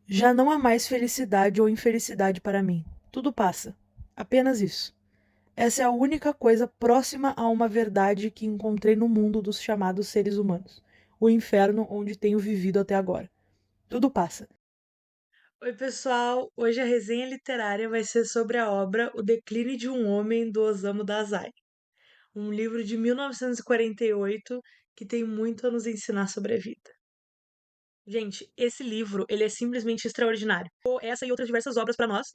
Já não há mais felicidade ou infelicidade para mim. Tudo passa. Apenas isso. Essa é a única coisa próxima a uma verdade que encontrei no mundo dos chamados seres humanos. O inferno onde tenho vivido até agora. Tudo passa. Oi, pessoal! Hoje a resenha literária vai ser sobre a obra O Declínio de um Homem, do Osamu Dazai, um livro de 1948 que tem muito a nos ensinar sobre a vida. Gente, esse livro, ele é simplesmente extraordinário. Essa e outras diversas obras pra nós,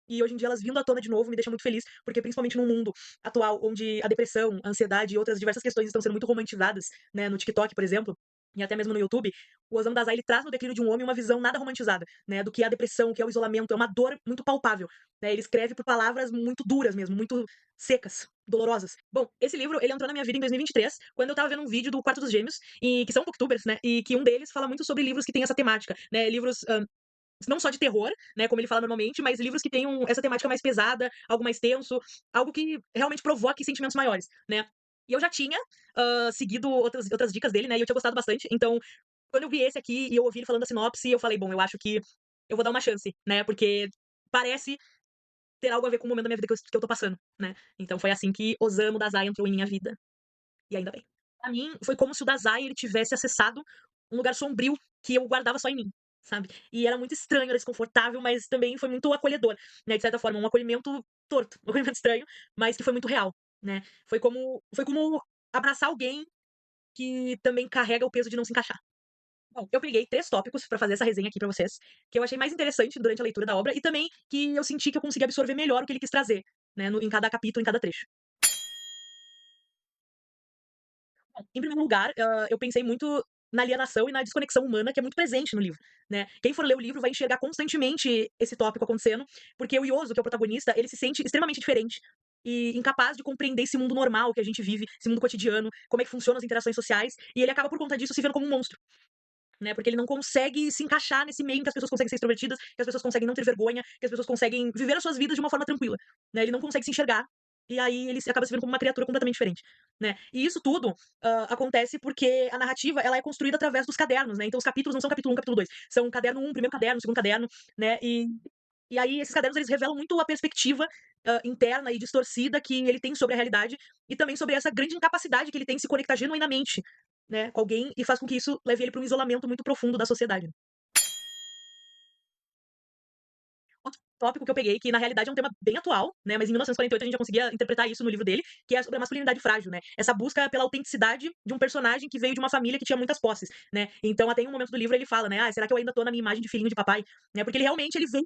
e hoje em dia elas vindo à tona de novo me deixam muito feliz, porque principalmente num mundo atual onde a depressão, a ansiedade e outras diversas questões estão sendo muito romantizadas, né, no TikTok, por exemplo, e até mesmo no YouTube, o Osamu Dazai ele traz no Declínio de um Homem uma visão nada romantizada, né, do que é a depressão, o que é o isolamento, é uma dor muito palpável, né? Ele escreve por palavras muito duras mesmo, muito secas, dolorosas. Bom, esse livro, ele entrou na minha vida em 2023, quando eu tava vendo um vídeo do Quarto dos Gêmeos, e que são booktubers, né? E que um deles fala muito sobre livros que têm essa temática, né? Livros não só de terror, né, como ele fala normalmente, mas livros que tenham essa temática mais pesada, algo mais tenso, algo que realmente provoque sentimentos maiores, né? E eu já tinha seguido outras dicas dele, né? E eu tinha gostado bastante. Então, quando eu vi esse aqui e eu ouvi ele falando da sinopse, eu falei, bom, eu acho que eu vou dar uma chance, né? Porque parece ter algo a ver com o momento da minha vida que eu tô passando, né? Então foi assim que Osamu Dazai entrou em minha vida. E ainda bem. Pra mim, foi como se o Dazai ele tivesse acessado um lugar sombrio que eu guardava só em mim, sabe? E era muito estranho, era desconfortável, mas também foi muito acolhedor, né? De certa forma, um acolhimento torto, um acolhimento estranho, mas que foi muito real, né? Foi como abraçar alguém que também carrega o peso de não se encaixar. Bom, eu peguei 3 tópicos pra fazer essa resenha aqui pra vocês, que eu achei mais interessante durante a leitura da obra e também que eu senti que eu consegui absorver melhor o que ele quis trazer, né, em cada capítulo, em cada trecho. Em primeiro lugar, eu pensei muito na alienação e na desconexão humana que é muito presente no livro, né. Quem for ler o livro vai enxergar constantemente esse tópico acontecendo, porque o Yoso, que é o protagonista, ele se sente extremamente diferente e incapaz de compreender esse mundo normal que a gente vive, esse mundo cotidiano, como é que funcionam as interações sociais, e ele acaba por conta disso se vendo como um monstro, né, porque ele não consegue se encaixar nesse meio em que as pessoas conseguem ser extrovertidas, que as pessoas conseguem não ter vergonha, que as pessoas conseguem viver as suas vidas de uma forma tranquila, né, ele não consegue se enxergar, e aí ele acaba se vendo como uma criatura completamente diferente, né. E isso tudo, acontece porque a narrativa ela é construída através dos cadernos, né, então os capítulos não são capítulo 1, capítulo 2, são caderno 1, primeiro caderno, segundo caderno, né, e aí esses cadernos eles revelam muito a perspectiva, interna e distorcida que ele tem sobre a realidade, e também sobre essa grande incapacidade que ele tem de se conectar genuinamente, né, com alguém e faz com que isso leve ele para um isolamento muito profundo da sociedade. Outro tópico que eu peguei, que na realidade é um tema bem atual, né, mas em 1948 a gente já conseguia interpretar isso no livro dele, que é sobre a masculinidade frágil, né. Essa busca pela autenticidade de um personagem que veio de uma família que tinha muitas posses, né. Então até em um momento do livro ele fala, né: "Ah, será que eu ainda tô na minha imagem de filhinho de papai?", né, porque ele realmente ele veio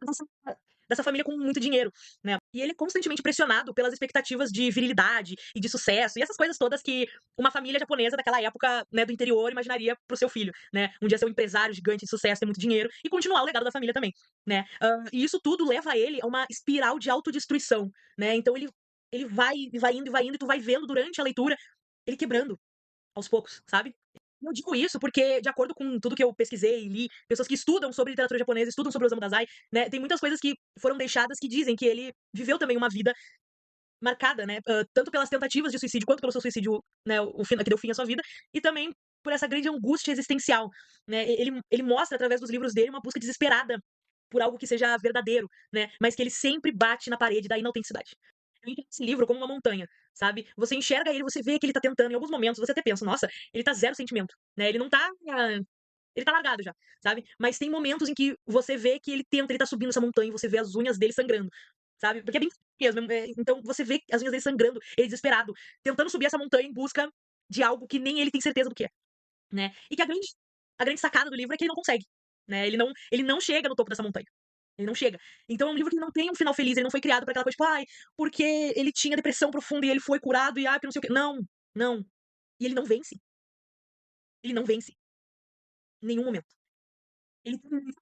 dessa família com muito dinheiro, né. E ele é constantemente pressionado pelas expectativas de virilidade e de sucesso, e essas coisas todas que uma família japonesa daquela época, né, do interior imaginaria para o seu filho, né. Um dia ser um empresário gigante de sucesso, ter muito dinheiro e continuar o legado da família também, né. E isso tudo leva ele a uma espiral de autodestruição, né. Então ele vai e vai indo e vai indo e tu vai vendo durante a leitura ele quebrando aos poucos, sabe. Eu digo isso porque, de acordo com tudo que eu pesquisei e li, pessoas que estudam sobre literatura japonesa, estudam sobre o Osamu Dazai, né, tem muitas coisas que foram deixadas que dizem que ele viveu também uma vida marcada, né, tanto pelas tentativas de suicídio quanto pelo seu suicídio, né, o fim que deu fim à sua vida, e também por essa grande angústia existencial, né. Ele mostra através dos livros dele uma busca desesperada por algo que seja verdadeiro, né, mas que ele sempre bate na parede da inautenticidade. Eu entendo esse livro como uma montanha, sabe. Você enxerga ele, você vê que ele tá tentando, em alguns momentos você até pensa: "Nossa, ele tá zero sentimento", né, ele tá largado já, sabe. Mas tem momentos em que você vê que ele tenta, ele tá subindo essa montanha e você vê as unhas dele sangrando, sabe. Porque é bem mesmo, então você vê as unhas dele sangrando, ele desesperado, tentando subir essa montanha em busca de algo que nem ele tem certeza do que é, né. E que a grande sacada do livro é que ele não consegue, né, ele não chega no topo dessa montanha. Ele não chega. Então é um livro que não tem um final feliz, ele não foi criado pra aquela coisa, tipo: "Ai, porque ele tinha depressão profunda e ele foi curado e, ai, porque não sei o quê". Não, não. E ele não vence. Ele não vence. Em nenhum momento. Ele tem momentos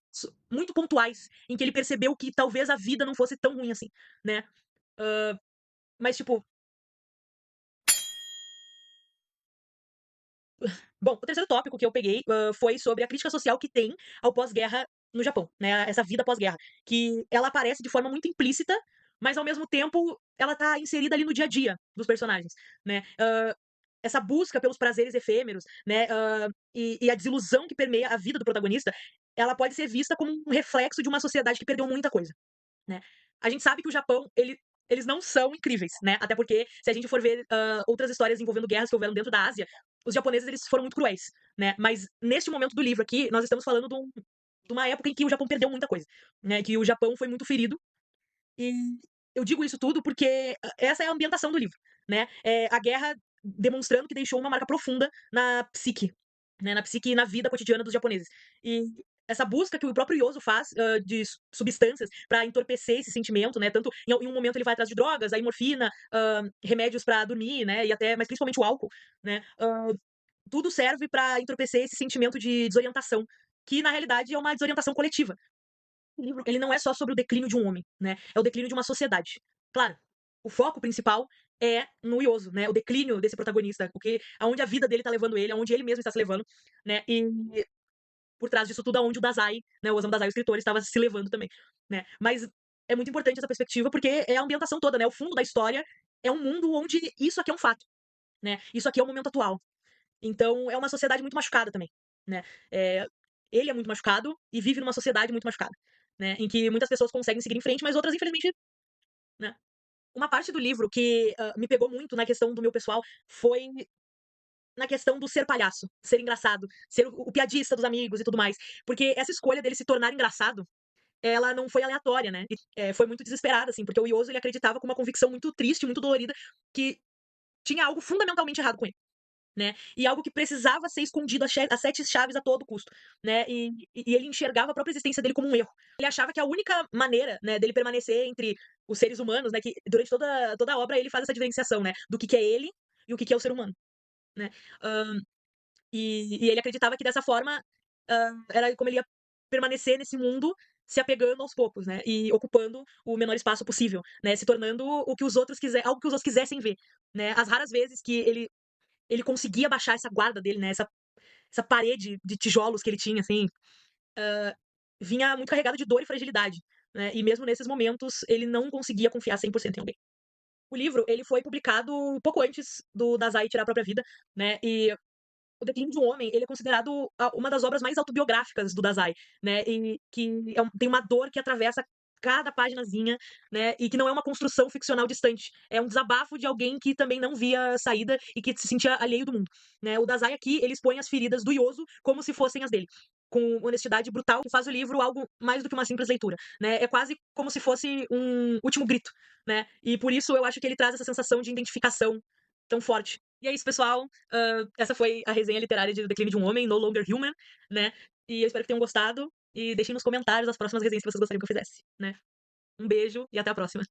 muito pontuais em que ele percebeu que talvez a vida não fosse tão ruim assim, né. Mas tipo, bom, o terceiro tópico que eu peguei, foi sobre a crítica social que tem ao pós-guerra no Japão, né, essa vida pós-guerra, que ela aparece de forma muito implícita, mas ao mesmo tempo ela tá inserida ali no dia a dia dos personagens, né. essa busca pelos prazeres efêmeros, né, e a desilusão que permeia a vida do protagonista, ela pode ser vista como um reflexo de uma sociedade que perdeu muita coisa, né. A gente sabe que o Japão, eles não são incríveis, né, até porque se a gente for ver, outras histórias envolvendo guerras que houveram dentro da Ásia, os japoneses eles foram muito cruéis, né, mas neste momento do livro aqui, nós estamos falando de uma época em que o Japão perdeu muita coisa, né, que o Japão foi muito ferido, e eu digo isso tudo porque essa é a ambientação do livro, né, a guerra demonstrando que deixou uma marca profunda na psique, né, na psique e na vida cotidiana dos japoneses. E essa busca que o próprio Yoso faz, de substâncias para entorpecer esse sentimento, né, tanto em um momento ele vai atrás de drogas, aí morfina, remédios para dormir, né, e até mas principalmente o álcool, né, tudo serve para entorpecer esse sentimento de desorientação, que na realidade é uma desorientação coletiva. O livro, ele não é só sobre o declínio de um homem, né, é o declínio de uma sociedade. Claro, o foco principal é no Yoso, né, o declínio desse protagonista, o que aonde a vida dele tá levando ele, aonde ele mesmo está se levando, né, e por trás disso tudo aonde o Dazai, né, o Osamu Dazai, o escritor, estava se levando também, né. Mas é muito importante essa perspectiva, porque é a ambientação toda, né, o fundo da história é um mundo onde isso aqui é um fato, né, isso aqui é o momento atual. Então é uma sociedade muito machucada também, né. Eh, ele é muito machucado e vive numa sociedade muito machucada, né, em que muitas pessoas conseguem seguir em frente, mas outras infelizmente, né. Uma parte do livro que, me pegou muito na questão do meu pessoal foi na questão do ser palhaço, ser engraçado, ser o piadista dos amigos e tudo mais. Porque essa escolha dele se tornar engraçado, ela não foi aleatória, né, e, foi muito desesperada, assim, porque o Yoso ele acreditava com uma convicção muito triste, muito dolorida, que tinha algo fundamentalmente errado com ele, né, e algo que precisava ser escondido a 7 chaves a todo custo, né, e ele enxergava a própria existência dele como um erro. Ele achava que a única maneira, né, dele permanecer entre os seres humanos, né, que durante toda a obra ele faz essa diferenciação, né, do que é ele e o que é o ser humano, né. Hã, e ele acreditava que dessa forma, era como ele ia permanecer nesse mundo, se apegando aos poucos, né, e ocupando o menor espaço possível, né, se tornando o que os outros algo que os outros quisessem ver, né. As raras vezes que ele conseguia baixar essa guarda dele, né, essa parede de tijolos que ele tinha, assim, vinha muito carregado de dor e fragilidade, né, e mesmo nesses momentos ele não conseguia confiar 100% em alguém. O livro, ele foi publicado pouco antes do Dazai tirar a própria vida, né, e O Declínio de um Homem, ele é considerado uma das obras mais autobiográficas do Dazai, né, e que tem uma dor que atravessa cada paginazinha, né, e que não é uma construção ficcional distante, é um desabafo de alguém que também não via saída e que se sentia alheio do mundo, né. O Dazai aqui, ele expõe as feridas do Yoso como se fossem as dele, com honestidade brutal, que faz o livro algo mais do que uma simples leitura, né, é quase como se fosse um último grito, né, e por isso eu acho que ele traz essa sensação de identificação tão forte. E é isso, pessoal. Essa foi a resenha literária de O Declínio de um Homem, No Longer Human, né? E eu espero que tenham gostado. E deixem nos comentários as próximas resenhas que vocês gostariam que eu fizesse, né? Um beijo e até a próxima.